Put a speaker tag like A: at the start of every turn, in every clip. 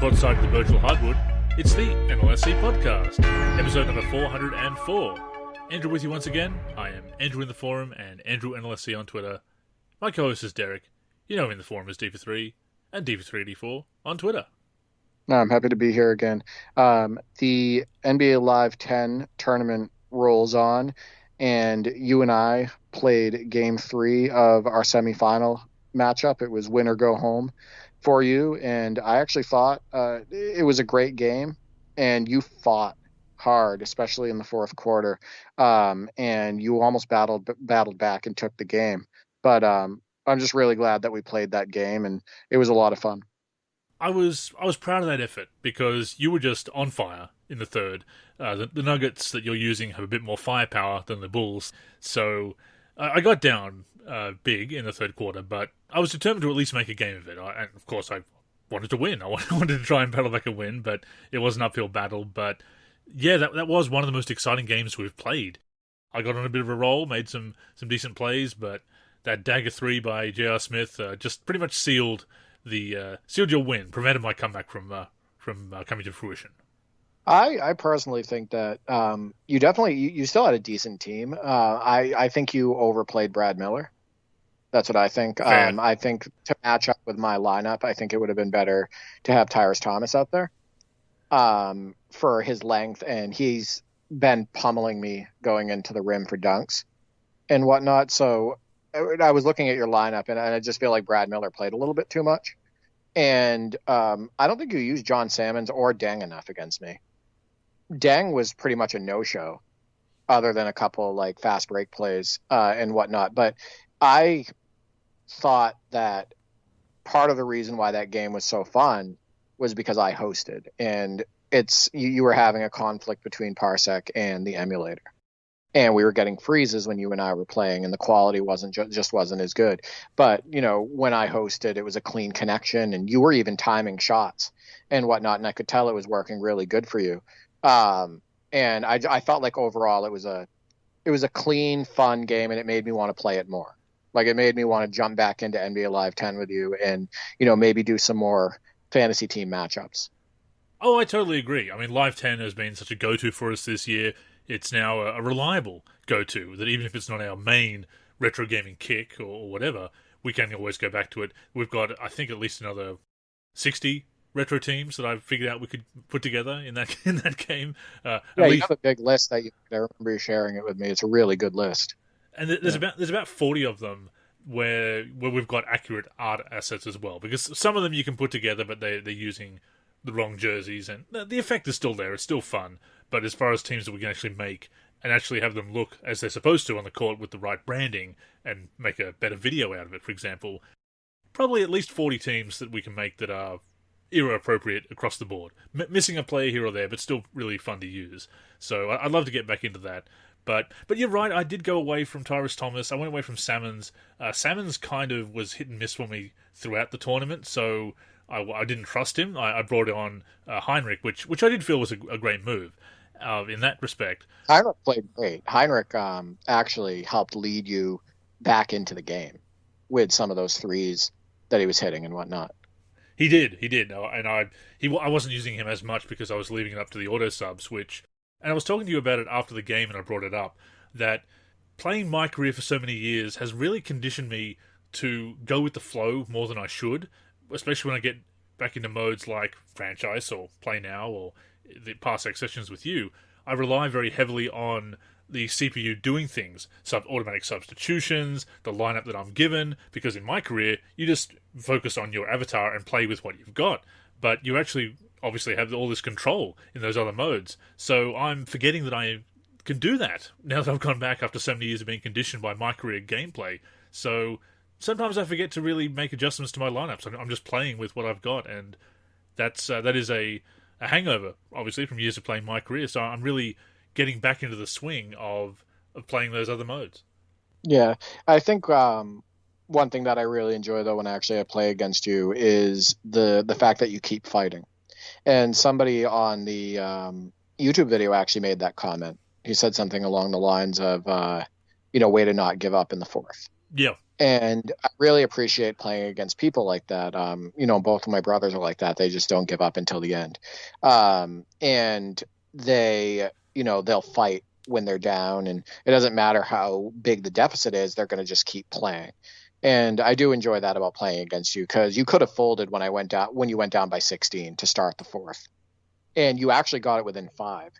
A: broadside of the virtual hardwood, it's the NLSC podcast, episode number 404. Andrew with you once again. I am Andrew in the forum and Andrew NLSC on Twitter. My co-host is Derek. You know him in the forum as D43 and D4384 on Twitter.
B: No, I'm happy to be here again. The NBA Live 10 tournament rolls on, and you and I played Game 3 of our semifinal matchup. It was win or go home for you, and I actually thought it was a great game, and you fought hard, especially in the fourth quarter, and you almost battled back and took the game. But I'm just really glad that we played that game, and it was a lot of fun.
A: I was proud of that effort because you were just on fire in the third. The Nuggets that you're using have a bit more firepower than the Bulls, so I got down big in the third quarter, but I was determined to at least make a game of it. And of course, I wanted to win. I wanted to try and battle back and win, but it was an uphill battle. But yeah, that was one of the most exciting games we've played. I got on a bit of a roll, made some decent plays, but that dagger 3 by J.R. Smith just pretty much sealed your win, prevented my comeback from coming to fruition.
B: I personally think that you still had a decent team. I think you overplayed Brad Miller. That's what I think. I think to match up with my lineup, I think it would have been better to have Tyrese Thomas out there for his length, and he's been pummeling me going into the rim for dunks and whatnot. So I was looking at your lineup, and I just feel like Brad Miller played a little bit too much. And I don't think you used John Salmons or Deng enough against me. Deng was pretty much a no-show, other than a couple like fast break plays and whatnot. But I thought that part of the reason why that game was so fun was because I hosted, and you were having a conflict between Parsec and the emulator. And we were getting freezes when you and I were playing, and the quality wasn't as good. But, when I hosted, it was a clean connection, and you were even timing shots and whatnot, and I could tell it was working really good for you. And I felt like overall it was a clean, fun game, and it made me want to play it more. Like, it made me want to jump back into NBA Live 10 with you and, maybe do some more fantasy team matchups.
A: Oh, I totally agree. I mean, Live 10 has been such a go-to for us this year. It's now a reliable go-to that even if it's not our main retro gaming kick or whatever, we can always go back to it. We've got, I think, at least another 60 retro teams that I've figured out we could put together in that game.
B: Yeah, you have a big list I remember you sharing it with me. It's a really good list.
A: And there's about 40 of them where we've got accurate art assets as well, because some of them you can put together, but they're using the wrong jerseys, and the effect is still there. It's still fun. But as far as teams that we can actually make and actually have them look as they're supposed to on the court with the right branding and make a better video out of it, for example, probably at least 40 teams that we can make that are era-appropriate across the board. Missing a player here or there, but still really fun to use. So I'd love to get back into that. But you're right, I did go away from Tyrese Thomas. I went away from Salmons. Salmons kind of was hit and miss for me throughout the tournament, so I didn't trust him. I brought on Heinrich, which I did feel was a great move in that respect.
B: Heinrich played great. Heinrich actually helped lead you back into the game with some of those threes that he was hitting and whatnot.
A: He did, and I wasn't using him as much because I was leaving it up to the auto subs, and I was talking to you about it after the game, and I brought it up, that playing my career for so many years has really conditioned me to go with the flow more than I should, especially when I get back into modes like franchise or play now or the Parsec sessions with you. I rely very heavily on the CPU doing things, automatic substitutions, the lineup that I'm given, because in my career, you just focus on your avatar and play with what you've got. But you actually obviously have all this control in those other modes. So I'm forgetting that I can do that now that I've gone back after so many years of being conditioned by my career gameplay. So sometimes I forget to really make adjustments to my lineups. I'm just playing with what I've got, and that is a hangover, obviously, from years of playing my career. So I'm really getting back into the swing of playing those other modes.
B: Yeah, I think one thing that I really enjoy, though, when I play against you is the fact that you keep fighting. And somebody on the YouTube video actually made that comment. He said something along the lines of, way to not give up in the fourth.
A: Yeah.
B: And I really appreciate playing against people like that. Both of my brothers are like that. They just don't give up until the end. And they'll fight when they're down, and it doesn't matter how big the deficit is, they're going to just keep playing. And I do enjoy that about playing against you, because you could have folded when you went down by 16 to start the fourth, and you actually got it within 5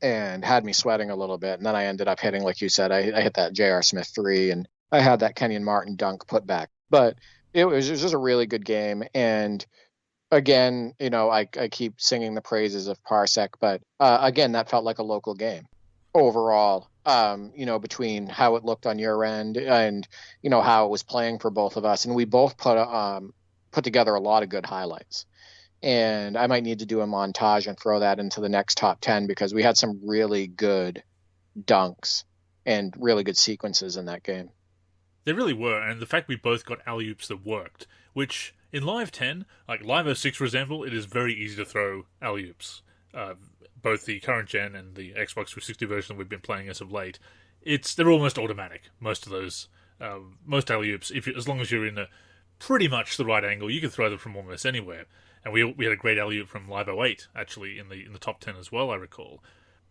B: and had me sweating a little bit. And then I ended up hitting, like you said, I hit that J.R. Smith 3, and I had that Kenyon Martin dunk put back. But it was just a really good game. And again, I keep singing the praises of Parsec, but again, that felt like a local game overall. Between how it looked on your end and how it was playing for both of us, and we both put together a lot of good highlights. And I might need to do a montage and throw that into the next top 10, because we had some really good dunks and really good sequences in that game.
A: They really were, and the fact we both got alley-oops that worked, which in Live 10, like Live 06 for example, it is very easy to throw alley-oops. Both the current gen and the Xbox 360 version that we've been playing as of late, they're almost automatic. Most of those, most alley-oops, as long as you're in pretty much the right angle, you can throw them from almost anywhere. And we had a great alley-oop from Live 08, actually, in the top 10 as well, I recall.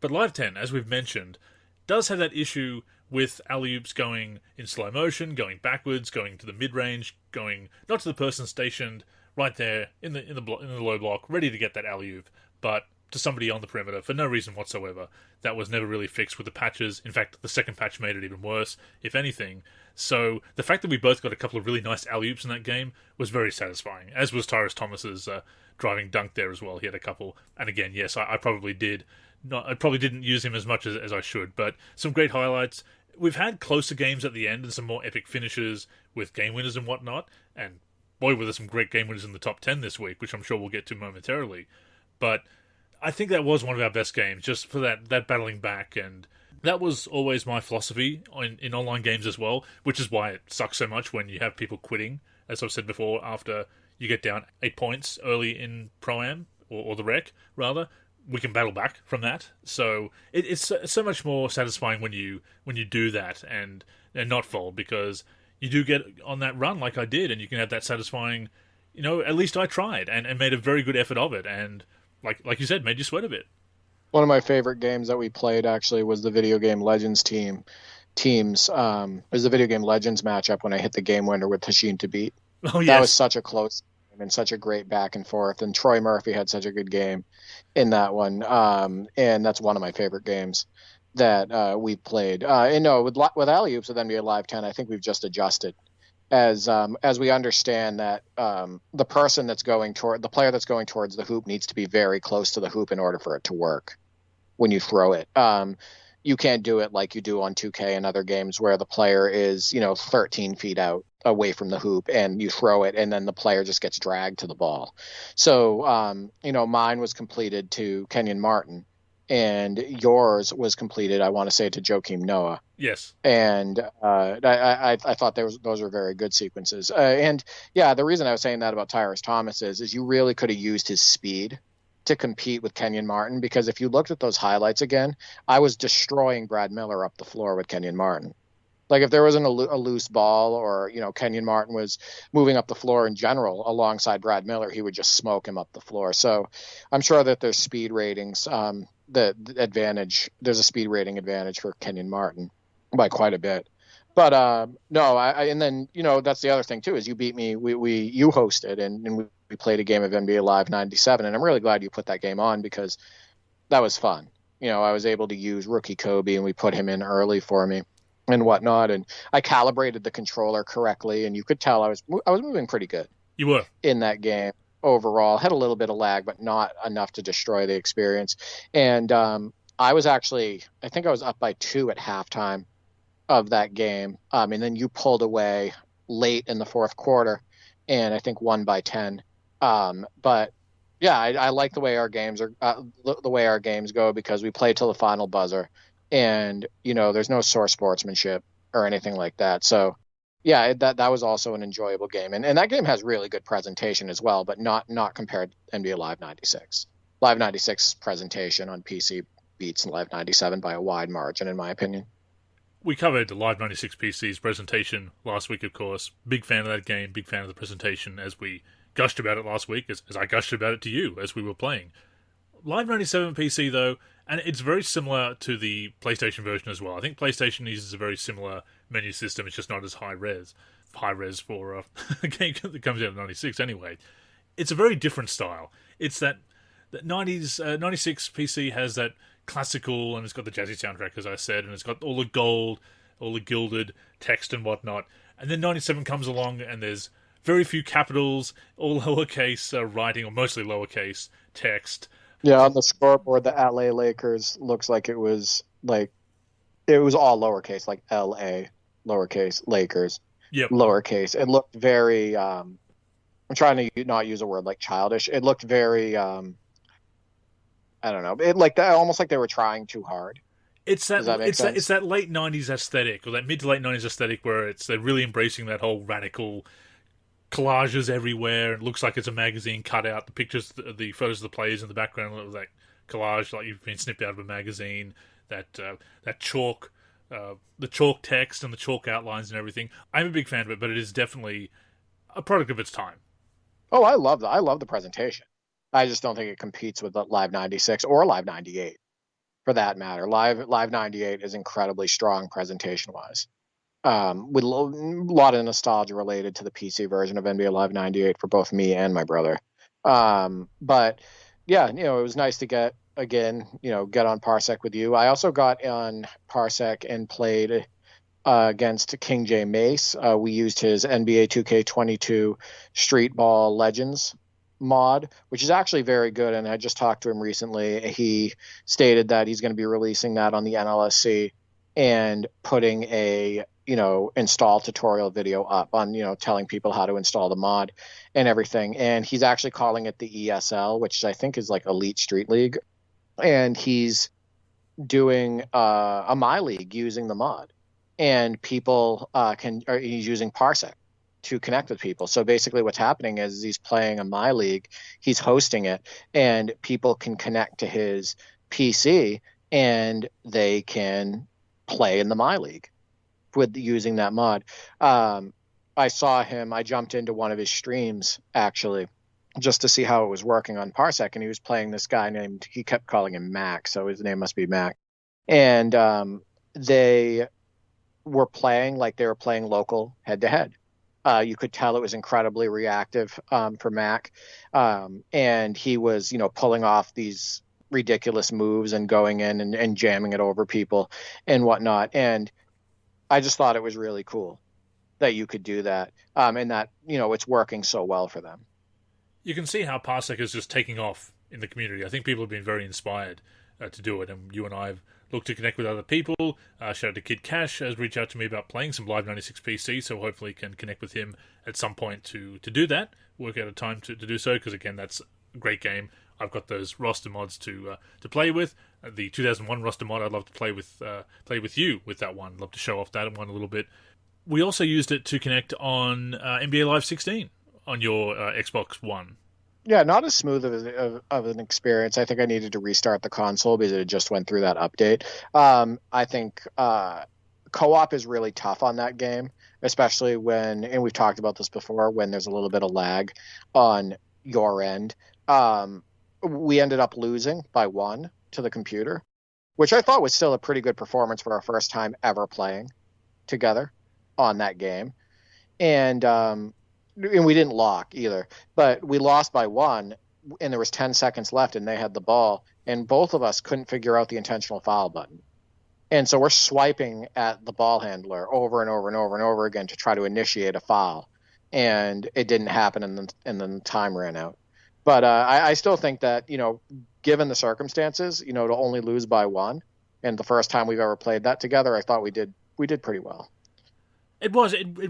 A: But Live 10, as we've mentioned, does have that issue with alley-oops going in slow motion, going backwards, going to the mid-range, going not to the person stationed right there in the low block, ready to get that alley-oop, but to somebody on the perimeter for no reason whatsoever. That was never really fixed with the patches. In fact, the second patch made it even worse, if anything. So the fact that we both got a couple of really nice alley-oops in that game was very satisfying, as was Tyrus Thomas's driving dunk there as well. He had a couple. And again, yes, I probably did. I probably didn't use him as much as I should, but some great highlights. We've had closer games at the end and some more epic finishes with game winners and whatnot. And boy, were there some great game winners in the top 10 this week, which I'm sure we'll get to momentarily. But I think that was one of our best games, just for that battling back, and that was always my philosophy in online games as well, which is why it sucks so much when you have people quitting, as I've said before, after you get down 8 points early in Pro-Am, or the Rec, rather. We can battle back from that, so it's so much more satisfying when you do that and not fold, because you do get on that run like I did, and you can have that satisfying, at least I tried and made a very good effort of it, and like you said, made you sweat a bit.
B: One of my favorite games that we played actually was the video game Legends teams. It was the video game Legends matchup when I hit the game winner with Hashin to beat.
A: Oh yes,
B: that was such a close game and such a great back and forth. And Troy Murphy had such a good game in that one. And that's one of my favorite games that we played. With alley oops with NBA Live 10, I think we've just adjusted as we understand that the player that's going towards the hoop needs to be very close to the hoop in order for it to work when you throw it. You can't do it like you do on 2K and other games where the player is 13 feet out away from the hoop and you throw it and then the player just gets dragged to the ball. So mine was completed to Kenyon Martin, and yours was completed, I want to say, to Joakim Noah.
A: Yes.
B: And I thought those were very good sequences. The reason I was saying that about Tyrus Thomas is you really could have used his speed to compete with Kenyon Martin, because if you looked at those highlights again, I was destroying Brad Miller up the floor with Kenyon Martin. Like if there wasn't a loose ball, or Kenyon Martin was moving up the floor in general alongside Brad Miller, he would just smoke him up the floor. So I'm sure that there's speed ratings. The advantage, there's a speed rating advantage for Kenyon Martin by quite a bit. But and then that's the other thing too, is you beat me. You hosted and we played a game of NBA Live 97, and I'm really glad you put that game on, because that was fun. I was able to use rookie Kobe, and we put him in early for me and whatnot, and I calibrated the controller correctly, and you could tell I was moving pretty good.
A: You were
B: in that game overall. Had a little bit of lag, but not enough to destroy the experience. And I think I was up by 2 at halftime of that game, and then you pulled away late in the fourth quarter, and I think won by 10. But yeah, I like the way our games go, because we play till the final buzzer, and there's no sore sportsmanship or anything like that. So yeah, that was also an enjoyable game, and that game has really good presentation as well, but not compared to NBA Live 96. Live 96 presentation on PC beats Live 97 by a wide margin, in my opinion.
A: We covered the Live 96 PC's presentation last week, of course. Big fan of that game, big fan of the presentation as we gushed about it last week, as I gushed about it to you as we were playing. Live 97 PC, though, and it's very similar to the PlayStation version as well. I think PlayStation uses a very similar menu system, it's just not as high res. High res for a game that comes out of 96 anyway. It's a very different style. It's that 96 PC has that classical, and it's got the jazzy soundtrack, as I said, and it's got all the gold, all the gilded text and whatnot. And then 97 comes along, and there's very few capitals, all lowercase writing, or mostly lowercase text.
B: Yeah, on the scoreboard, the LA Lakers looks like it was all lowercase, like LA, lowercase, Lakers,
A: Yep.
B: lowercase. It looked very, I'm trying to not use a word like childish. It looked very, I don't know, almost like they were trying too hard.
A: It's that late 90s aesthetic, or that mid to late 90s aesthetic, where they're really embracing that whole radical collages everywhere. It looks like it's a magazine cut out. The pictures, the photos of the players in the background look like collage, like you've been snipped out of a magazine. That chalk, the chalk text and the chalk outlines and everything. I'm a big fan of it, but it is definitely a product of its time.
B: Oh, I love the presentation. I just don't think it competes with the Live 96 or Live 98, for that matter. Live 98 is incredibly strong presentation-wise. With a lot of nostalgia related to the PC version of NBA Live 98 for both me and my brother. But yeah, it was nice to get on Parsec with you. I also got on Parsec and played against King J Mace. We used his NBA 2K22 Street Ball Legends mod, which is actually very good. And I just talked to him recently. He stated that he's going to be releasing that on the NLSC and putting a install tutorial video up on, telling people how to install the mod and everything. And he's actually calling it the ESL, which I think is like Elite Street League. And he's doing a My League using the mod. And people he's using Parsec to connect with people. So basically what's happening is he's playing a My League, he's hosting it, and people can connect to his PC and they can play in the My League with using that mod. I saw him, I jumped into one of his streams actually just to see how it was working on Parsec, and he was playing this guy he kept calling him Mac, so his name must be Mac. And they were playing like they were playing local head to head. You could tell it was incredibly reactive for Mac. And he was, pulling off these ridiculous moves and going in and jamming it over people and whatnot. And I just thought it was really cool that you could do that. And that, it's working so well for them.
A: You can see how Parsec is just taking off in the community. I think people have been very inspired to do it. And you and I have looked to connect with other people. Shout out to Kid Cash has reached out to me about playing some Live 96 PC, so hopefully can connect with him at some point to do that. Work out a time to do so, because again, that's a great game. I've got those roster mods to play with. The 2001 roster mod, I'd love to play with you with that one. I'd love to show off that one a little bit. We also used it to connect on NBA Live 16 on your Xbox One.
B: Yeah, not as smooth of an experience. I think I needed to restart the console because it just went through that update. I think co-op is really tough on that game, especially when, and we've talked about this before, when there's a little bit of lag on your end. We ended up losing by 1 to the computer, which I thought was still a pretty good performance for our first time ever playing together on that game. And we didn't lock either, but we lost by 1, and there was 10 seconds left, and they had the ball, and both of us couldn't figure out the intentional foul button. And so we're swiping at the ball handler over and over and over and over again to try to initiate a foul, and it didn't happen, and then time ran out. But I still think that, given the circumstances, to only lose by 1, and the first time we've ever played that together, I thought we did pretty well.
A: It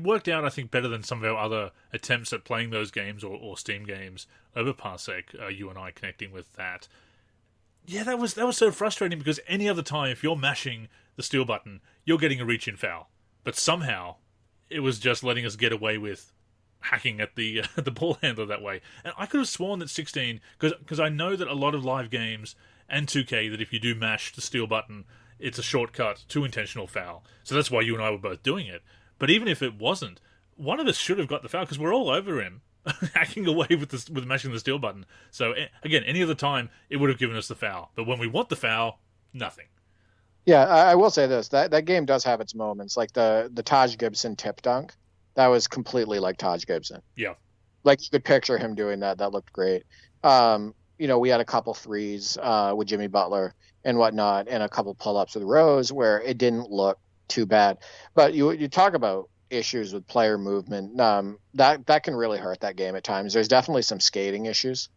A: worked out, I think, better than some of our other attempts at playing those games or Steam games over Parsec, you and I connecting with that. Yeah, that was so frustrating, because any other time, if you're mashing the steal button, you're getting a reach-in foul. But somehow, it was just letting us get away with hacking at the ball handler that way. And I could have sworn that 16, because I know that a lot of live games and 2K, that if you do mash the steal button, it's a shortcut to intentional foul. So that's why you and I were both doing it. But even if it wasn't, one of us should have got the foul because we're all over him, hacking away with mashing the steal button. So again, any other time it would have given us the foul. But when we want the foul, nothing.
B: Yeah, I will say this: that game does have its moments, like the Taj Gibson tip dunk. That was completely like Taj Gibson.
A: Yeah.
B: Like you could picture him doing that. That looked great. We had a couple threes with Jimmy Butler and whatnot, and a couple pull-ups with Rose where it didn't look too bad. But you talk about issues with player movement. That can really hurt that game at times. There's definitely some skating issues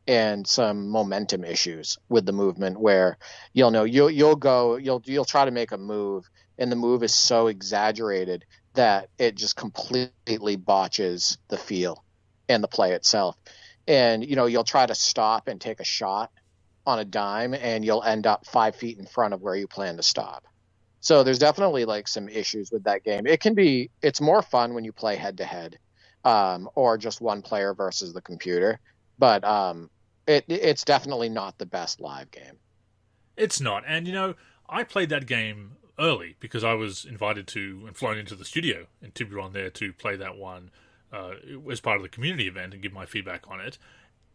B: and some momentum issues with the movement where you'll try to make a move and the move is so exaggerated that it just completely botches the feel and the play itself. And you'll try to stop and take a shot on a dime and you'll end up 5 feet in front of where you plan to stop. So there's definitely like some issues with that game. It's more fun when you play head to head or just one player versus the computer. But it's definitely not the best live game.
A: It's not. And, I played that game early because I was invited to and flown into the studio in Tiburon there to play that one as part of the community event and give my feedback on it.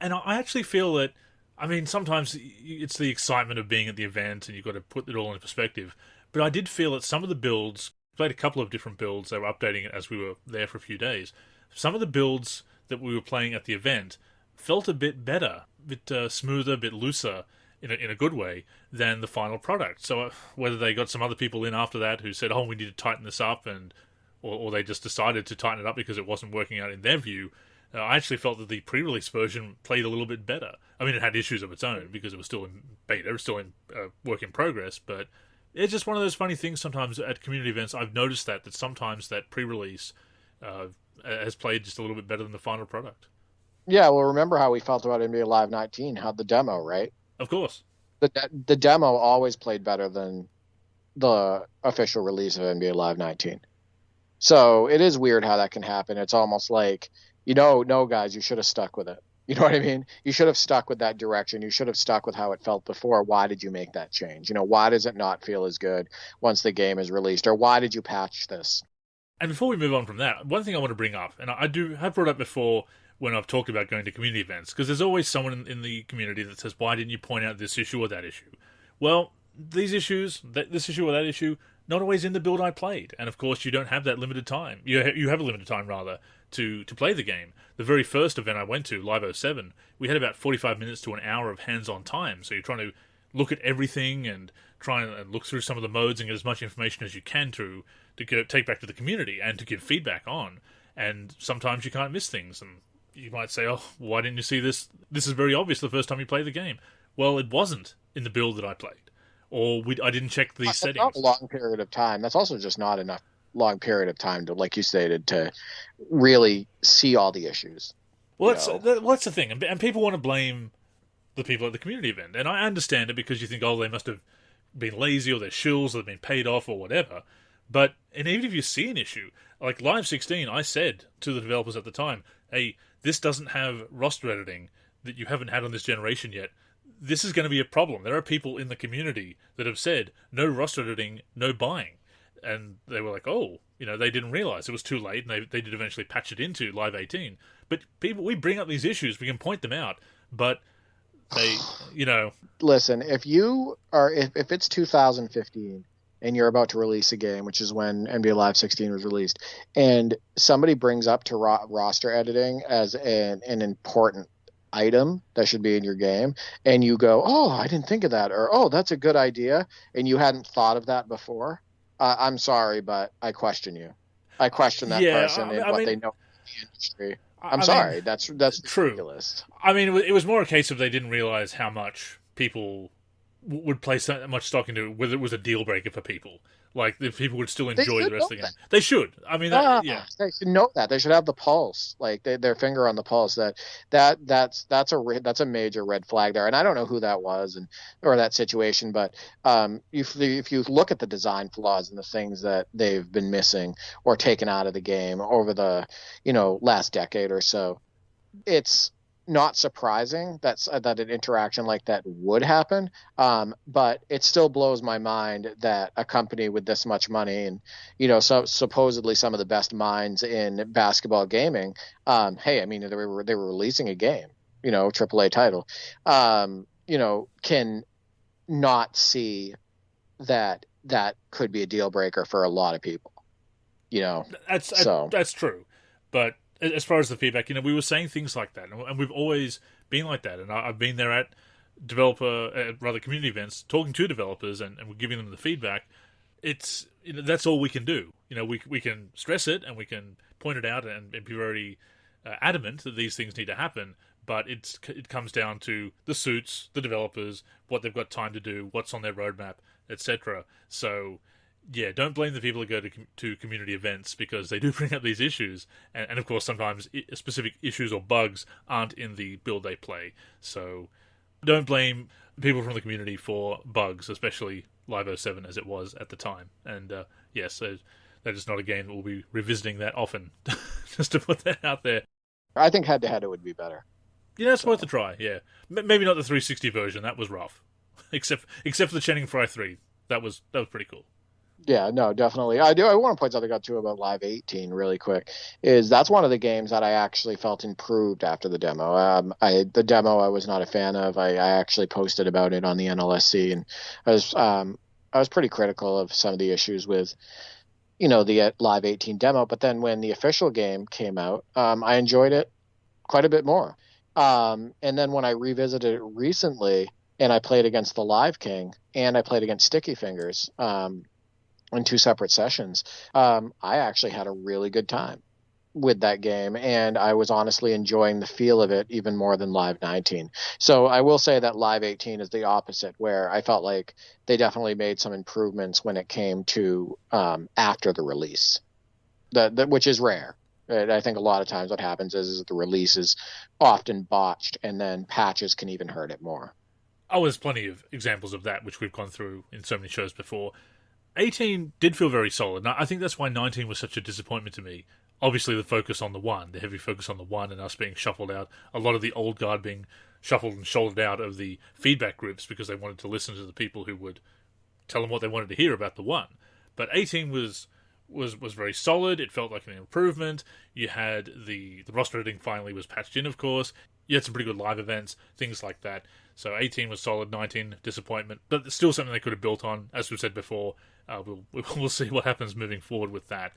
A: And I actually feel that, sometimes it's the excitement of being at the event and you've got to put it all in perspective. But I did feel that some of the builds, played a couple of different builds, they were updating it as we were there for a few days. Some of the builds that we were playing at the event felt a bit better, a bit smoother, a bit looser in a good way than the final product. So whether they got some other people in after that who said, we need to tighten this up, or they just decided to tighten it up because it wasn't working out in their view, I actually felt that the pre-release version played a little bit better. It had issues of its own because it was still in beta, it was still in work in progress, but it's just one of those funny things sometimes at community events. I've noticed that sometimes that pre-release has played just a little bit better than the final product.
B: Yeah, well, remember how we felt about NBA Live 19, how the demo, right?
A: Of course.
B: The demo always played better than the official release of NBA Live 19. So it is weird how that can happen. It's almost like, no, guys, you should have stuck with it. You know what I mean? You should have stuck with that direction. You should have stuck with how it felt before. Why did you make that change? Why does it not feel as good once the game is released? Or why did you patch this?
A: And before we move on from that, one thing I want to bring up, and I have brought up before when I've talked about going to community events, because there's always someone in the community that says, why didn't you point out this issue or that issue? Well, these issues, this issue or that issue, not always in the build I played. And of course, you don't have that limited time. You have a limited time, rather, to play the game. The very first event I went to, Live 07, we had about 45 minutes to an hour of hands-on time. So you're trying to look at everything and try and look through some of the modes and get as much information as you can to take back to the community and to give feedback on. And sometimes you can't miss things. And you might say, why didn't you see this? This is very obvious the first time you play the game. Well, it wasn't in the build that I played. Or I didn't check these settings.
B: Not a long period of time. That's also just not enough long period of time to, like you stated, to really see all the issues.
A: Well, that's the thing. And people want to blame the people at the community event. And I understand it because you think, they must have been lazy or they're shills or they've been paid off or whatever. But even if you see an issue, like Live 16, I said to the developers at the time, hey, this doesn't have roster editing that you haven't had on this generation yet. This is going to be a problem. There are people in the community that have said, no roster editing, no buying. And they were like, they didn't realize it was too late, and they did eventually patch it into Live 18. But we bring up these issues, we can point them out, but they,
B: Listen, if it's 2015 and you're about to release a game, which is when NBA Live 16 was released, and somebody brings up to roster editing as an important item that should be in your game, and you go, I didn't think of that, or that's a good idea, and you hadn't thought of that before, I'm sorry, but I question you. I question that person and what they know in the industry. I'm sorry, that's ridiculous.
A: True. It was more a case of they didn't realize how much people would place that much stock into whether it was a deal breaker for people. Like, if people would still enjoy the rest of the game. They should.
B: They should know that. They should have the pulse, like their finger on the pulse. That's a major red flag there. And I don't know who that was or that situation, but if you look at the design flaws and the things that they've been missing or taken out of the game over the last decade or so, it's not surprising that an interaction like that would happen. But it still blows my mind that a company with this much money and, so supposedly some of the best minds in basketball gaming, hey, I mean, they were releasing a game, AAA title, can not see that could be a deal breaker for a lot of people, so.
A: That's true, but as far as the feedback, we were saying things like that, and we've always been like that. And I've been there at rather community events, talking to developers, and we're giving them the feedback. It's that's all we can do. We can stress it and we can point it out and be very adamant that these things need to happen. But it comes down to the suits, the developers, what they've got time to do, what's on their roadmap, etc. So, yeah, don't blame the people who go to community events, because they do bring up these issues. And of course, sometimes specific issues or bugs aren't in the build they play. So don't blame people from the community for bugs, especially Live 07 as it was at the time. And yes, that is not a game that we'll be revisiting that often, just to put that out there.
B: I think head-to-head it would be better.
A: Yeah, it's worth a try, yeah. Maybe not the 360 version, that was rough. Except for the Channing Frye 3. That was pretty cool.
B: Yeah, no, definitely. I want to point something out too about Live 18 really quick. That's one of the games that I actually felt improved after the demo. The demo I was not a fan of. I actually posted about it on the NLSC, and I was pretty critical of some of the issues with the Live 18 demo. But then when the official game came out, I enjoyed it quite a bit more. And then when I revisited it recently, and I played against the Live King and I played against Sticky Fingers in two separate sessions, I actually had a really good time with that game, and I was honestly enjoying the feel of it even more than Live 19. So I will say that Live 18 is the opposite, where I felt like they definitely made some improvements when it came to after the release, which is rare. I think a lot of times what happens is the release is often botched, and then patches can even hurt it more.
A: Oh, there's plenty of examples of that, which we've gone through in so many shows before. 18 did feel very solid, and I think that's why 19 was such a disappointment to me. Obviously, the focus on the heavy focus on the one, and us being shuffled out, a lot of the old guard being shuffled and shouldered out of the feedback groups because they wanted to listen to the people who would tell them what they wanted to hear about the one. But 18 was very solid. It felt like an improvement. You had the roster editing finally was patched in, of course. You had some pretty good live events, things like that. So 18 was solid, 19 disappointment, but still something they could have built on. As we've said before, we'll see what happens moving forward with that.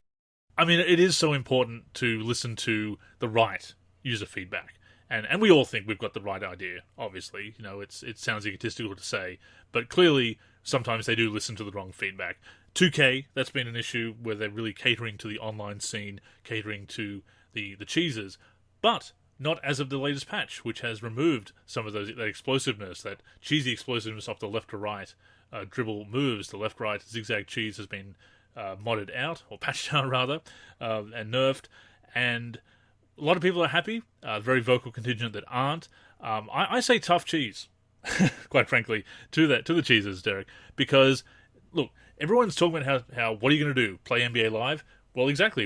A: I mean, it is so important to listen to the right user feedback, and we all think we've got the right idea. Obviously, it sounds egotistical to say, but clearly sometimes they do listen to the wrong feedback. 2K, that's been an issue where they're really catering to the online scene, catering to the cheesers, but not as of the latest patch, which has removed some of that explosiveness, that cheesy explosiveness off the left to right dribble moves. The left-right zigzag cheese has been modded out, or patched out rather, and nerfed, and a lot of people are happy. Very vocal contingent that aren't. I say tough cheese, quite frankly, to the cheesers, Derek, because look, everyone's talking about how what are you going to do? Play NBA Live? Well, exactly.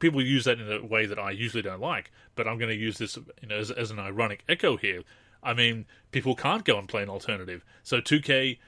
A: People use that in a way that I usually don't like, but I'm going to use this as an ironic echo here. I mean, people can't go and play an alternative. So 2K,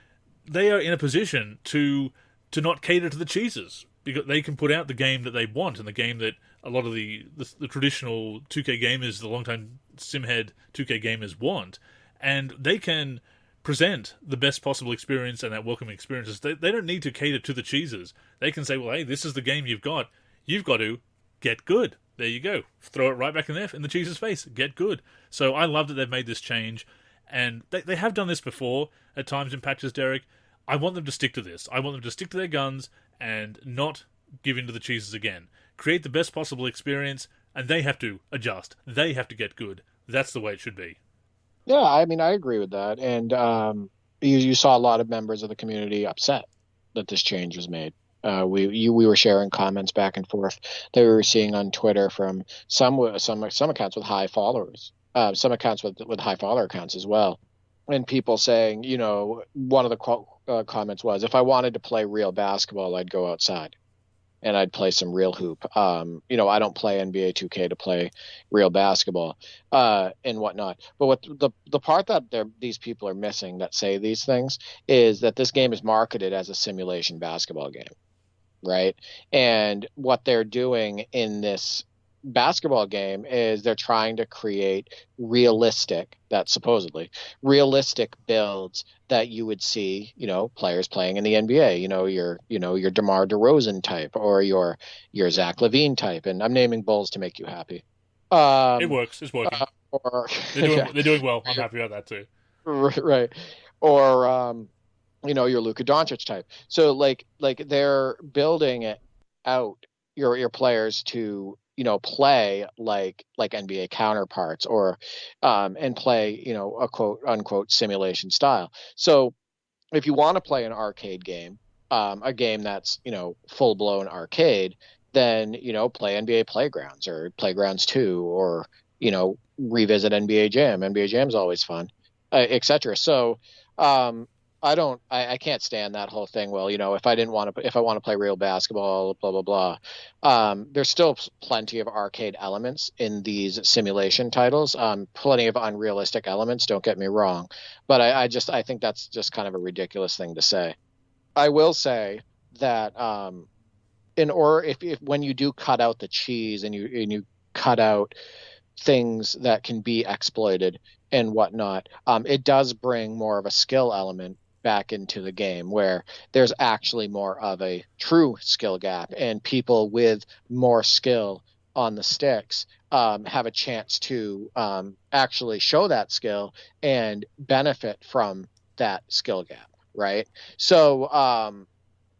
A: they are in a position to not cater to the cheesers, because they can put out the game that they want, and the game that a lot of the traditional 2K gamers, the long-time simhead 2K gamers want, and they can present the best possible experience and that welcoming experiences. They don't need to cater to the cheesers. They can say, well, hey, this is the game you've got. You've got to get good. There you go. Throw it right back in the cheeser's face. Get good. So I love that they've made this change, and they have done this before at times in patches, Derek. I want them to stick to this. I want them to stick to their guns and not give in to the cheesers again. Create the best possible experience, and they have to adjust. They have to get good. That's the way it should be.
B: Yeah, I mean, I agree with that. And you saw a lot of members of the community upset that this change was made. We were sharing comments back and forth that we were seeing on Twitter from some accounts with high followers, some accounts with high follower accounts as well, and people saying, one of the comments was, if I wanted to play real basketball, I'd go outside. and I'd play some real hoop. I don't play NBA 2K to play real basketball, and whatnot. But what the part that these people are missing that say these things is that this game is marketed as a simulation basketball game, right? And what they're doing in this basketball game is they're trying to create that's supposedly realistic builds that you would see, players playing in the NBA, your DeMar DeRozan type or your Zach LaVine type. And I'm naming bulls to make you happy.
A: It
B: Um,
A: works. It's working.
B: or
A: They're doing
B: yeah,
A: they're doing well. I'm happy about that too.
B: right. Or your Luka Doncic type. So like they're building it out your players to play like NBA counterparts or and play a quote unquote simulation style. So if you want to play an arcade game, a game that's full blown arcade, then play NBA Playgrounds or Playgrounds 2 or revisit NBA Jam. NBA Jam's always fun, etc. So um, I can't stand that whole thing. Well, if I want to play real basketball, blah blah blah. There's still plenty of arcade elements in these simulation titles. Plenty of unrealistic elements. Don't get me wrong, but I think that's just kind of a ridiculous thing to say. I will say that if when you do cut out the cheese and you cut out things that can be exploited and whatnot, it does bring more of a skill element back into the game where there's actually more of a true skill gap and people with more skill on the sticks have a chance to actually show that skill and benefit from that skill gap, right? So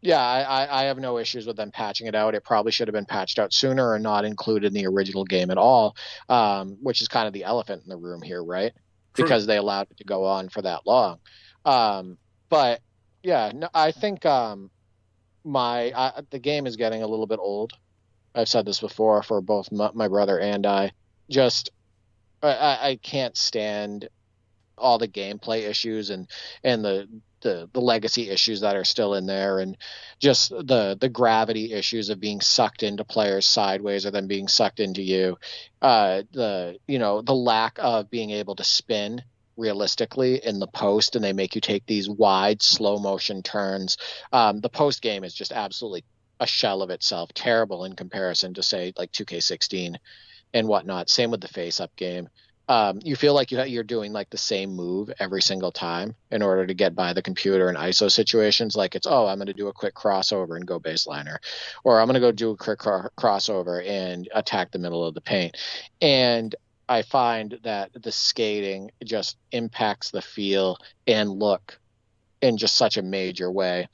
B: yeah, I have no issues with them patching it out. It probably should have been patched out sooner or not included in the original game at all, which is kind of the elephant in the room here, right?
A: True.
B: Because they allowed it to go on for that long. But yeah, no, I think the game is getting a little bit old. I've said this before for both my brother and I. Just I can't stand all the gameplay issues and the legacy issues that are still in there and just the gravity issues of being sucked into players sideways or them being sucked into you, the lack of being able to spin realistically in the post and they make you take these wide slow motion turns. The post game is just absolutely a shell of itself, terrible in comparison to say like 2K16 and whatnot. Same with the face up game. You feel like you're doing like the same move every single time in order to get by the computer in ISO situations. Like I'm going to do a quick crossover and go baseliner, or I'm going to go do a quick crossover and attack the middle of the paint. And I find that the skating just impacts the feel and look in just such a major way.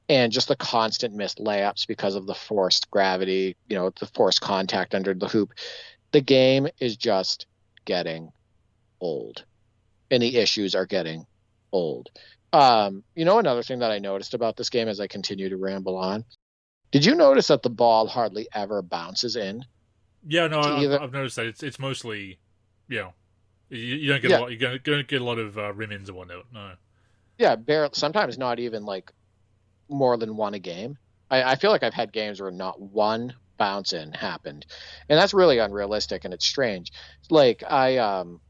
B: And just the constant missed layups because of the forced gravity, the forced contact under the hoop. The game is just getting old and the issues are getting old. Another thing that I noticed about this game as I continue to ramble on, did you notice that the ball hardly ever bounces in
A: Yeah, no,
B: to either?
A: I've noticed that it's mostly, you don't get a
B: Yeah,
A: lot. You don't get a lot of rim ins and whatnot. No.
B: yeah, barely, sometimes not even like more than one a game. I feel like I've had games where not one bounce in happened. And that's really unrealistic and it's strange. Like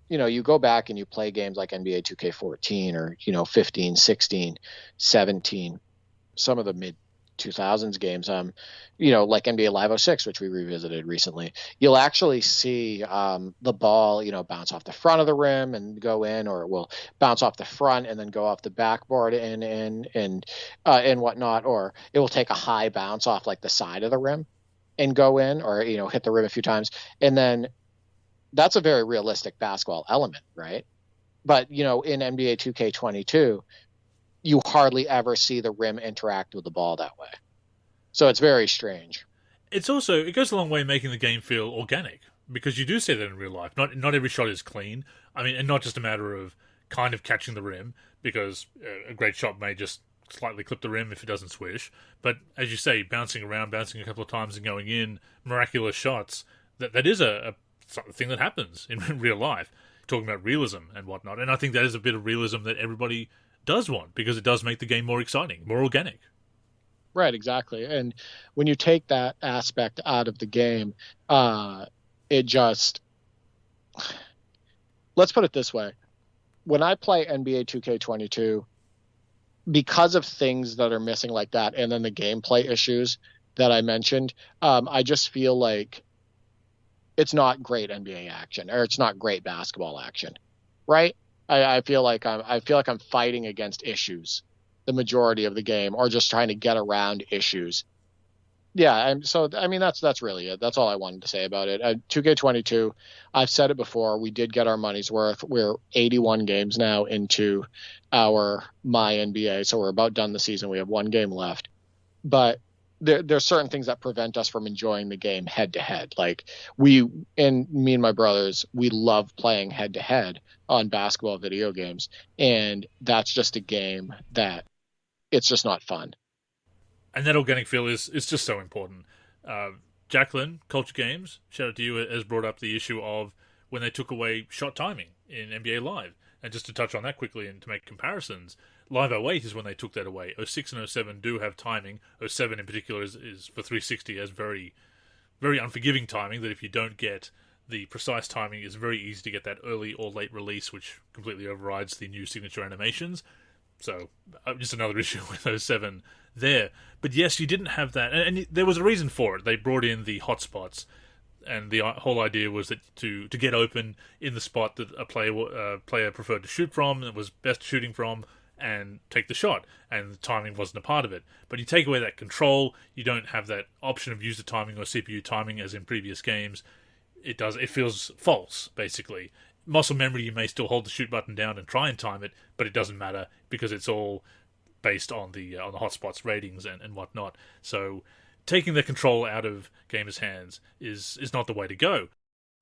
B: you go back and you play games like NBA 2K14 or, 15, 16, 17, some of the mid 2000s games, like NBA Live 06, which we revisited recently, you'll actually see the ball, bounce off the front of the rim and go in, or it will bounce off the front and then go off the backboard and whatnot, or it will take a high bounce off like the side of the rim and go in, or hit the rim a few times, and then that's a very realistic basketball element, right? But in NBA 2K22, you hardly ever see the rim interact with the ball that way. So it's very strange.
A: It goes a long way in making the game feel organic because you do see that in real life. Not every shot is clean. I mean, and not just a matter of kind of catching the rim because a great shot may just slightly clip the rim if it doesn't swish. But as you say, bouncing around, bouncing a couple of times and going in, miraculous shots. That is a thing that happens in real life. Talking about realism and whatnot, and I think that is a bit of realism that everybody does want because it does make the game more exciting, more organic.
B: Right, exactly. And when you take that aspect out of the game, it just, let's put it this way. When I play NBA 2K22, because of things that are missing like that, and then the gameplay issues that I mentioned, I just feel like it's not great NBA action, or it's not great basketball action, right? I feel like I'm fighting against issues the majority of the game, or just trying to get around issues. Yeah, so I mean that's really it. That's all I wanted to say about it. 2K22, I've said it before. We did get our money's worth. We're 81 games now into our my NBA, so we're about done the season. We have one game left, but there's certain things that prevent us from enjoying the game head to head. Like me and my brothers, we love playing head to head on basketball video games, and that's just a game that it's just not fun.
A: And that organic feel is just so important. Jacqueline, Culture Games, shout out to you, has brought up the issue of when they took away shot timing in NBA Live. And just to touch on that quickly and to make comparisons, Live 08 is when they took that away. 06 and 07 do have timing. 07 in particular is for 360 has very, very unforgiving timing that if you don't get the precise timing, it's very easy to get that early or late release, which completely overrides the new signature animations. So just another issue with 07 there. But yes, you didn't have that, and there was a reason for it. They brought in the hotspots, and the whole idea was that to get open in the spot that a player preferred to shoot from, that was best shooting from, and take the shot. And the timing wasn't a part of it. But you take away that control, you don't have that option of user timing or CPU timing as in previous games. It feels false, basically. Muscle memory, you may still hold the shoot button down and try and time it, but it doesn't matter because it's all based on the hotspots ratings and whatnot. So taking the control out of gamers' hands is not the way to go.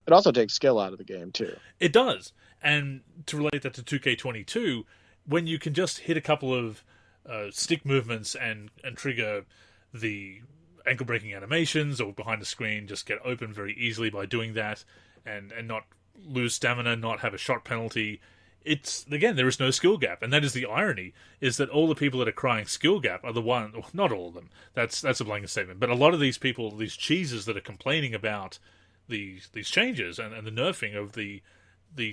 B: It also takes skill out of the game too.
A: It does. And to relate that to 2K22, when you can just hit a couple of stick movements and trigger the ankle breaking animations, or behind the screen just get open very easily by doing that, and not lose stamina, not have a shot penalty. It's, again, there is no skill gap, and that is the irony, is that all the people that are crying skill gap are the one, well, not all of them, that's a blanket statement, but a lot of these people, these cheeses that are complaining about these changes and the nerfing of the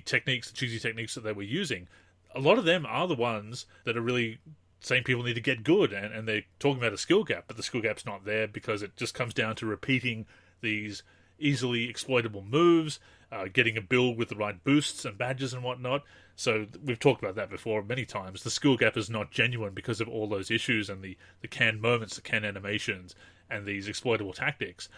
A: techniques, the cheesy techniques that they were using, a lot of them are the ones that are really saying people need to get good, and they're talking about a skill gap, but the skill gap's not there because it just comes down to repeating these easily exploitable moves, getting a build with the right boosts and badges and whatnot. So we've talked about that before many times. The skill gap is not genuine because of all those issues and the canned moments, the canned animations, and these exploitable tactics.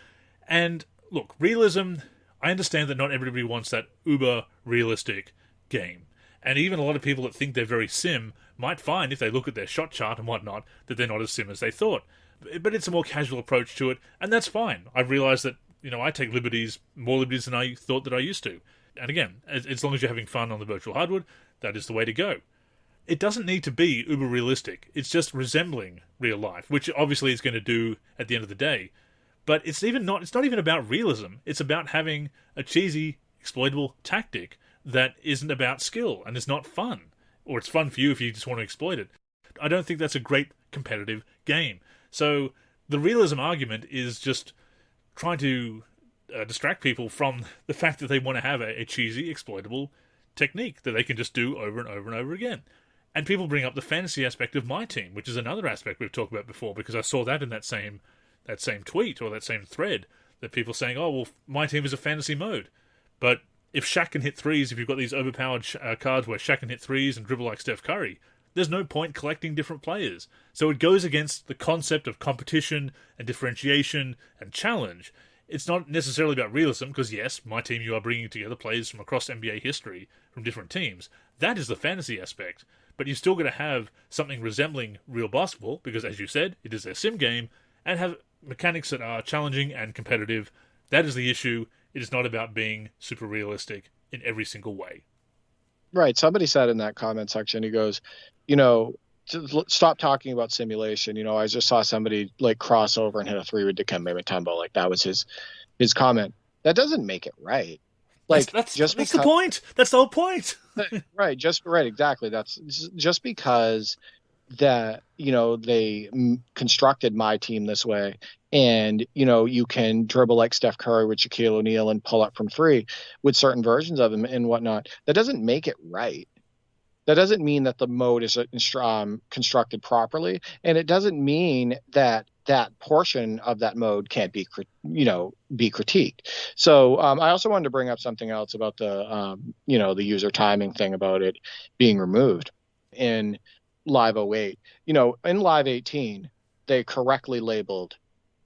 A: And look, realism, I understand that not everybody wants that uber realistic game. And even a lot of people that think they're very sim might find, if they look at their shot chart and whatnot, that they're not as sim as they thought. But it's a more casual approach to it, and that's fine. I've realised that, I take more liberties than I thought that I used to. And again, as long as you're having fun on the virtual hardwood, that is the way to go. It doesn't need to be uber realistic. It's just resembling real life, which obviously it's going to do at the end of the day. But it's not even about realism. It's about having a cheesy, exploitable tactic that isn't about skill and is not fun. Or it's fun for you if you just want to exploit it. I don't think that's a great competitive game. So the realism argument is just trying to distract people from the fact that they want to have a cheesy, exploitable technique that they can just do over and over and over again. And people bring up the fantasy aspect of my team, which is another aspect we've talked about before, because I saw that in that same tweet or that same thread, that people saying, oh, well, my team is a fantasy mode. But if Shaq can hit threes, if you've got these overpowered cards where Shaq can hit threes and dribble like Steph Curry, there's no point collecting different players. So it goes against the concept of competition and differentiation and challenge. It's not necessarily about realism, because yes, my team, you are bringing together players from across NBA history, from different teams. That is the fantasy aspect. But you're still going to have something resembling real basketball, because as you said, it is a sim game, and have mechanics that are challenging and competitive. That is the issue. It is not about being super realistic in every single way.
B: Right. Somebody said in that comment section, he goes, stop talking about simulation. I just saw somebody like cross over and hit a three with Dikembe Mutombo. Like that was his comment. That doesn't make it right. Like
A: that's the point. That's the whole point.
B: Right. Exactly. That's just because that they constructed my team this way, and you can dribble like Steph Curry with Shaquille O'Neal and pull up from three with certain versions of him and whatnot. That doesn't make it right. That doesn't mean that the mode is constructed properly, and it doesn't mean that that portion of that mode can't be critiqued. So I also wanted to bring up something else about the user timing thing, about it being removed in Live 08. In Live 18, they correctly labeled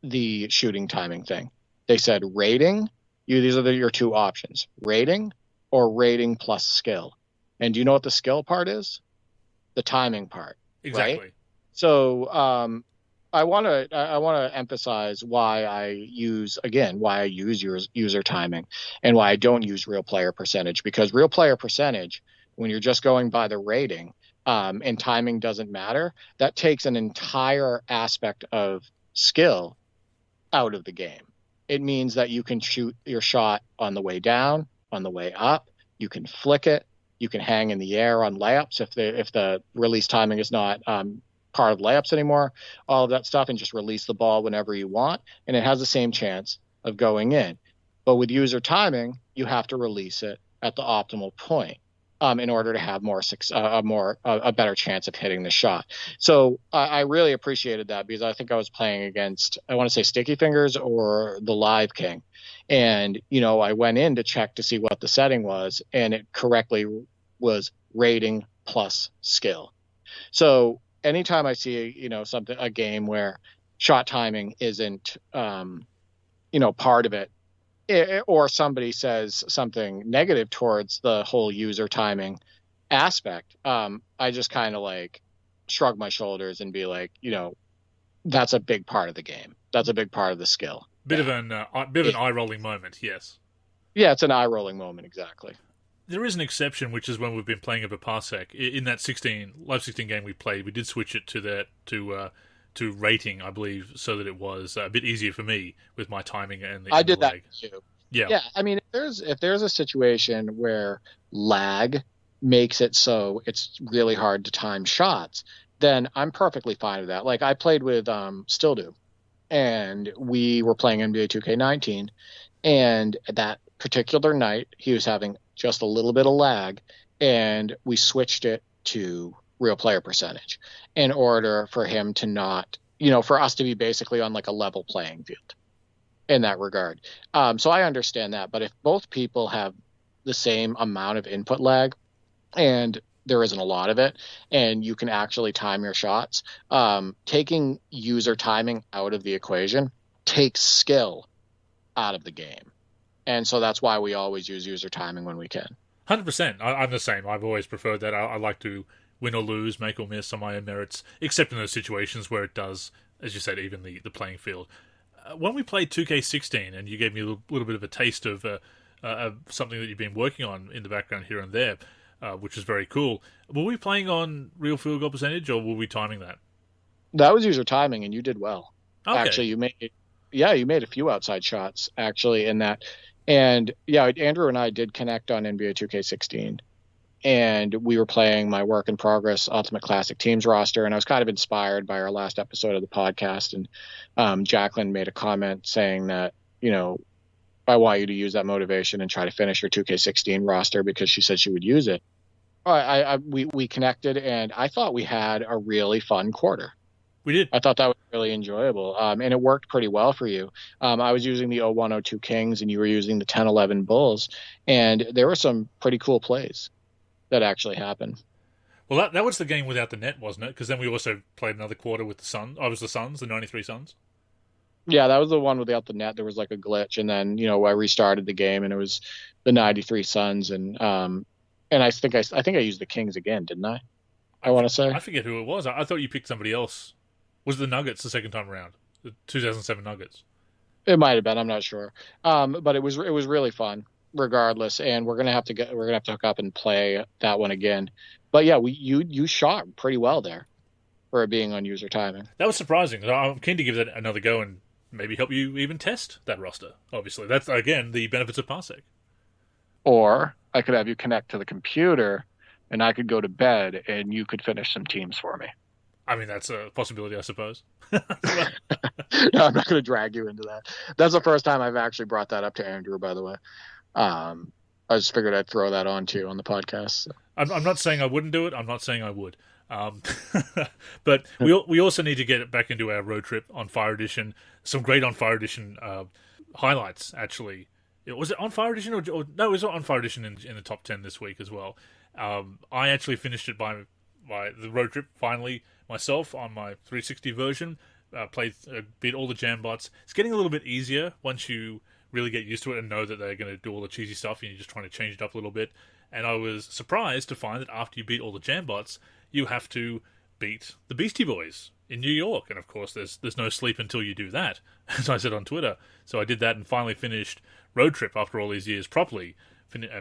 B: the shooting timing thing. They said rating. These are your two options: rating or rating plus skill. And do you know what the skill part is? The timing part.
A: Exactly.
B: Right? So I want to emphasize why I use user timing and why I don't use real player percentage, because real player percentage, when you're just going by the rating and timing doesn't matter, that takes an entire aspect of skill out of the game. It means that you can shoot your shot on the way down, on the way up, you can flick it. You can hang in the air on layups if the release timing is not part of layups anymore, all of that stuff, and just release the ball whenever you want, and it has the same chance of going in. But with user timing, you have to release it at the optimal point in order to have a better chance of hitting the shot. So I really appreciated that, because I think I was playing against, I want to say, Sticky Fingers or the Live King. And, I went in to check to see what the setting was, and it correctly was rating plus skill. So anytime I see, a game where shot timing isn't, part of it, or somebody says something negative towards the whole user timing aspect, I just kind of like shrug my shoulders and be like, that's a big part of the game. That's a big part of the skill.
A: Bit of an eye-rolling moment, yes.
B: Yeah, it's an eye-rolling moment, exactly.
A: There is an exception, which is when we've been playing over Parsec. In that Live 16 game we played, we did switch it to rating, I believe, so that it was a bit easier for me with my timing and the
B: I did
A: lag.
B: That too.
A: Yeah.
B: Yeah, I mean, if there's a situation where lag makes it so it's really hard to time shots, then I'm perfectly fine with that. Like, I played with Still Do, and we were playing NBA 2K19, and that particular night he was having just a little bit of lag, and we switched it to real player percentage in order for him to not, for us to be basically on like a level playing field in that regard. So I understand that, but if both people have the same amount of input lag, and there isn't a lot of it, and you can actually time your shots, taking user timing out of the equation takes skill out of the game. And so that's why we always use user timing when we can.
A: 100%. I'm the same. I've always preferred that. I like to win or lose, make or miss on my own merits, except in those situations where it does, as you said, even the playing field. When we played 2K16, and you gave me a little bit of a taste of something that you've been working on in the background here and there, which was very cool. Were we playing on real field goal percentage, or were we timing that?
B: That was user timing, and you did well.
A: Okay.
B: Actually, you made a few outside shots actually in that. And yeah, Andrew and I did connect on NBA 2K16, and we were playing my work in progress Ultimate Classic Teams roster, and I was kind of inspired by our last episode of the podcast, and Jacqueline made a comment saying that, I want you to use that motivation and try to finish your 2K16 roster, because she said she would use it. We connected, and I thought we had a really fun quarter.
A: We did.
B: I thought that was really enjoyable, and it worked pretty well for you. I was using the 0102 Kings, and you were using the 1011 Bulls, and there were some pretty cool plays that actually happened.
A: Well, that was the game without the net, wasn't it? Because then we also played another quarter with the Suns. I was the Suns, the 93 Suns.
B: Yeah, that was the one without the net. There was like a glitch, and then I restarted the game, and it was the 93 Suns, and I think I used the Kings again, didn't I? I want to say.
A: I forget who it was. I thought you picked somebody else. Was it the Nuggets the second time around? The 2007 Nuggets.
B: It might have been. I'm not sure. But it was really fun, regardless. And we're gonna have to hook up and play that one again. But yeah, you shot pretty well there for it being on user timing.
A: That was surprising. I'm keen to give that another go and maybe help you even test that roster. Obviously, that's again the benefits of Parsec.
B: Or I could have you connect to the computer, and I could go to bed, and you could finish some teams for me.
A: I mean, that's a possibility, I suppose.
B: No, I'm not going to drag you into that. That's the first time I've actually brought that up to Andrew, by the way. I just figured I'd throw that on to you on the podcast. So.
A: I'm not saying I wouldn't do it. I'm not saying I would. Um, but we also need to get it back into our road trip on Fire Edition. Some great on Fire Edition highlights, actually. Was it on Fire Edition or no? It was on Fire Edition in the top 10 this week as well. I actually finished it by the road trip finally myself on my 360 version. Played beat all the jam bots. It's getting a little bit easier once you really get used to it and know that they're going to do all the cheesy stuff and you're just trying to change it up a little bit. And I was surprised to find that after you beat all the jam bots, you have to beat the Beastie Boys in New York. And of course, there's no sleep until you do that, as I said on Twitter. So I did that and finally finished Road Trip after all these years properly,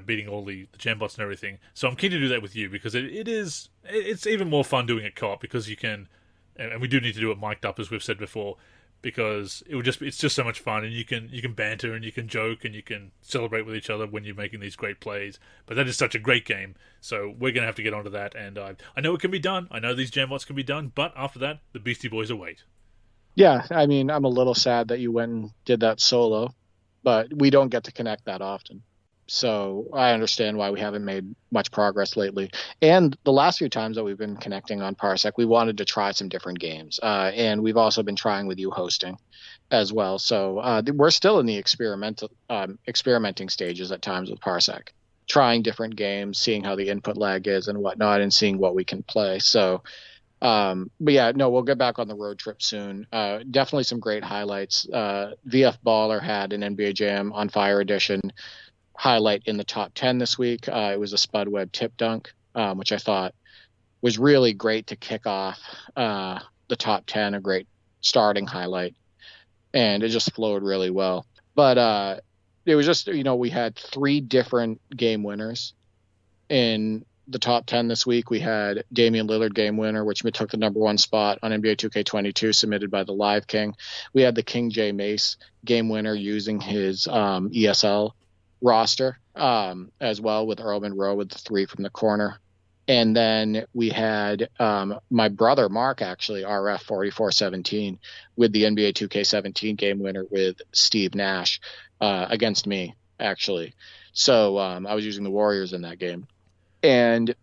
A: beating all the jam bots and everything. So I'm keen to do that with you because it's even more fun doing it co-op because you can, and we do need to do it mic'd up as we've said before, because it's just so much fun and you can banter and you can joke and you can celebrate with each other when you're making these great plays. But that is such a great game, so we're going to have to get onto that. And I know it can be done. I know these jam bots can be done, but after that, the Beastie Boys await.
B: Yeah, I mean, I'm a little sad that you went and did that solo, but we don't get to connect that often. So I understand why we haven't made much progress lately. And the last few times that we've been connecting on Parsec, we wanted to try some different games. And we've also been trying with you hosting as well. So we're still in the experimenting stages at times with Parsec, trying different games, seeing how the input lag is and whatnot, and seeing what we can play. So, but yeah, no, we'll get back on the road trip soon. Definitely some great highlights. VF Baller had an NBA Jam on Fire Edition highlight in the top 10 this week. It was a Spud Webb tip dunk, which I thought was really great to kick off the top 10, a great starting highlight. And it just flowed really well. But it was just, we had 3 different game winners in the top 10 this week. We had Damian Lillard game winner, which took the number 1 spot on NBA 2K22, submitted by the Live King. We had the King J Mace game winner using his ESL roster as well, with Earl Monroe with the 3 from the corner. And then we had my brother Mark, actually, RF 4417, with the NBA 2K17 game winner with Steve Nash against me, actually. So I was using the Warriors in that game. And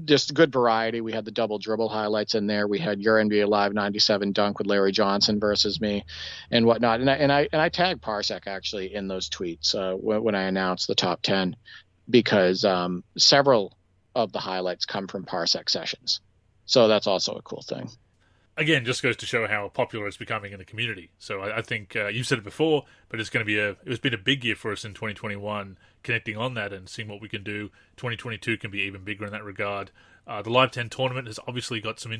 B: just good variety. We had the double dribble highlights in there. We had your NBA Live 97 dunk with Larry Johnson versus me and whatnot. And I tagged Parsec actually in those tweets when I announced the top 10, because several of the highlights come from Parsec sessions. So that's also a cool thing.
A: Again, just goes to show how popular it's becoming in the community. So I think you've said it before, but it's going to be it's been a big year for us in 2021, connecting on that and seeing what we can do. 2022 can be even bigger in that regard. The Live 10 tournament has obviously got some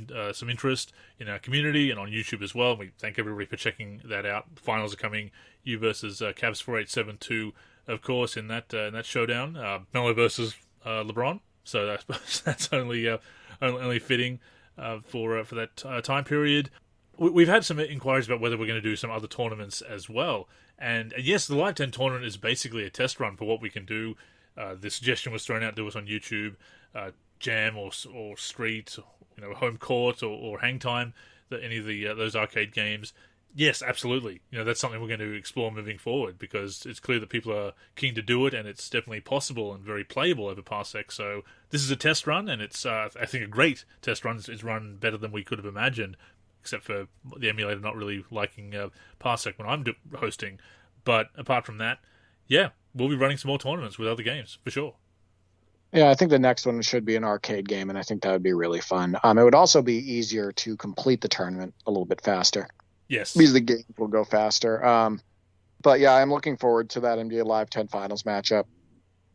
A: interest in our community and on YouTube as well. We thank everybody for checking that out. The finals are coming. You versus Cavs 4872, of course, in that showdown. Melo versus LeBron. So that's only fitting for that time period. We've had some inquiries about whether we're going to do some other tournaments as well. And yes, the Live 10 tournament is basically a test run for what we can do. The suggestion was thrown out to us on YouTube, Jam or Street, Home Court or Hang Time, any of those arcade games. Yes, absolutely. That's something we're going to explore moving forward, because it's clear that people are keen to do it, and it's definitely possible and very playable over Parsec. So this is a test run, and it's I think a great test run. It's run better than we could have imagined, except for the emulator not really liking Parsec when I'm hosting. But apart from that, yeah, we'll be running some more tournaments with other games for sure.
B: Yeah, I think the next one should be an arcade game, and I think that would be really fun. It would also be easier to complete the tournament a little bit faster.
A: Yes.
B: Because the games will go faster. But yeah, I'm looking forward to that NBA Live 10 finals matchup.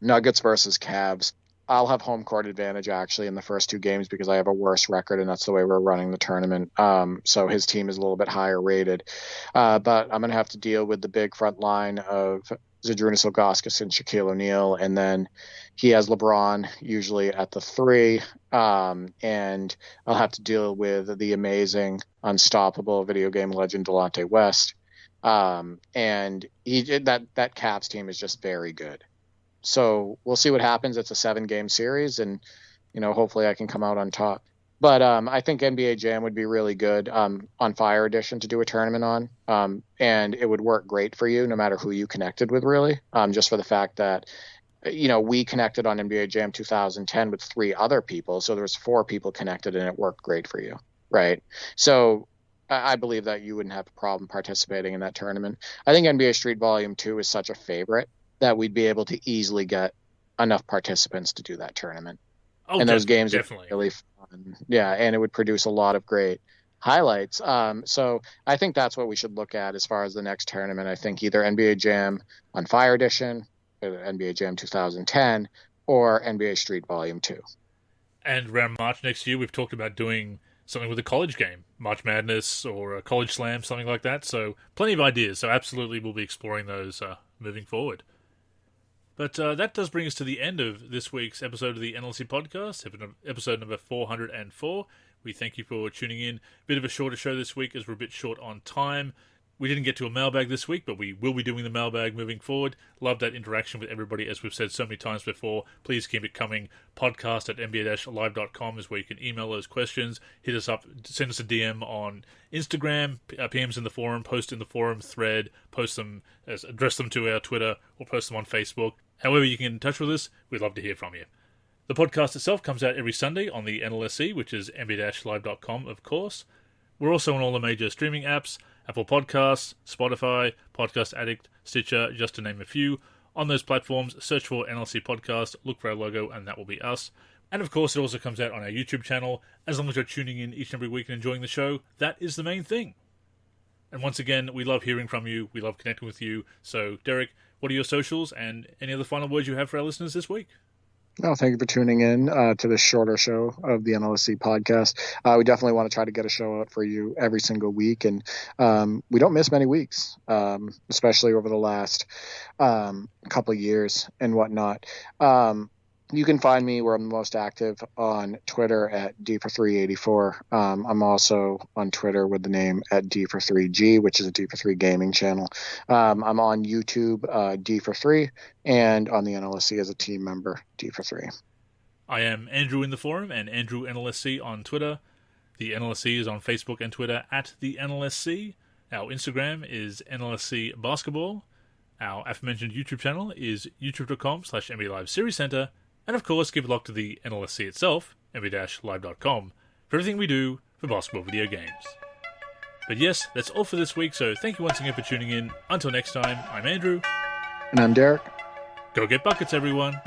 B: Nuggets versus Cavs. I'll have home court advantage actually in the first 2 games because I have a worse record, and that's the way we're running the tournament. So his team is a little bit higher rated. But I'm going to have to deal with the big front line of Zydrunas Ilgauskas and Shaquille O'Neal, and then he has LeBron usually at the 3, and I'll have to deal with the amazing, unstoppable video game legend Delonte West, and that Cavs team is just very good. So we'll see what happens. It's a 7-game series, and hopefully I can come out on top. But I think NBA Jam would be really good on Fire Edition to do a tournament on, and it would work great for you no matter who you connected with, really. Just for the fact that we connected on NBA Jam 2010 with 3 other people, so there was 4 people connected, and it worked great for you, right? So I believe that you wouldn't have a problem participating in that tournament. I think NBA Street Volume 2 is such a favorite that we'd be able to easily get enough participants to do that tournament.
A: Oh,
B: And those games are
A: definitely
B: really fun. Yeah, and it would produce a lot of great highlights. So I think that's what we should look at as far as the next tournament. I think either NBA Jam on Fire Edition, NBA Jam 2010, or NBA Street Volume 2.
A: And around March next year, we've talked about doing something with a college game, March Madness or a College Slam, something like that. So plenty of ideas. So absolutely, we'll be exploring those moving forward. But that does bring us to the end of this week's episode of the NLC podcast, episode number 404. We thank you for tuning in. Bit of a shorter show this week as we're a bit short on time. We didn't get to a mailbag this week, but we will be doing the mailbag moving forward. Love that interaction with everybody, as we've said so many times before. Please keep it coming. Podcast at nba-live.com is where you can email those questions. Hit us up, send us a DM on Instagram, PMs in the forum, post in the forum thread, address them to our Twitter, or post them on Facebook. However you can get in touch with us, we'd love to hear from you. The podcast itself comes out every Sunday on the NLSC, which is nba-live.com, of course. We're also on all the major streaming apps, Apple Podcasts, Spotify, Podcast Addict, Stitcher, just to name a few. On those platforms, search for NLC Podcast, look for our logo, and that will be us. And of course, it also comes out on our YouTube channel. As long as you're tuning in each and every week and enjoying the show, that is the main thing. And once again, we love hearing from you. We love connecting with you. So, Derek, what are your socials and any other final words you have for our listeners this week?
B: No, thank you for tuning in to this shorter show of the NLSC podcast. We definitely want to try to get a show out for you every single week, and we don't miss many weeks, especially over the last couple of years and whatnot. You can find me where I'm most active on Twitter at D4384. I'm also on Twitter with the name at D43G, which is a D43 gaming channel. I'm on YouTube, D43, and on the NLSC as a team member, D43.
A: I am Andrew in the forum and Andrew NLSC on Twitter. The NLSC is on Facebook and Twitter at the NLSC. Our Instagram is NLSC Basketball. Our aforementioned YouTube channel is youtube.com/NBA Live Series Center. And of course, keep it locked to the NLSC itself, nba-live.com, for everything we do for basketball video games. But yes, that's all for this week, so thank you once again for tuning in. Until next time, I'm Andrew.
B: And I'm Derek.
A: Go get buckets, everyone.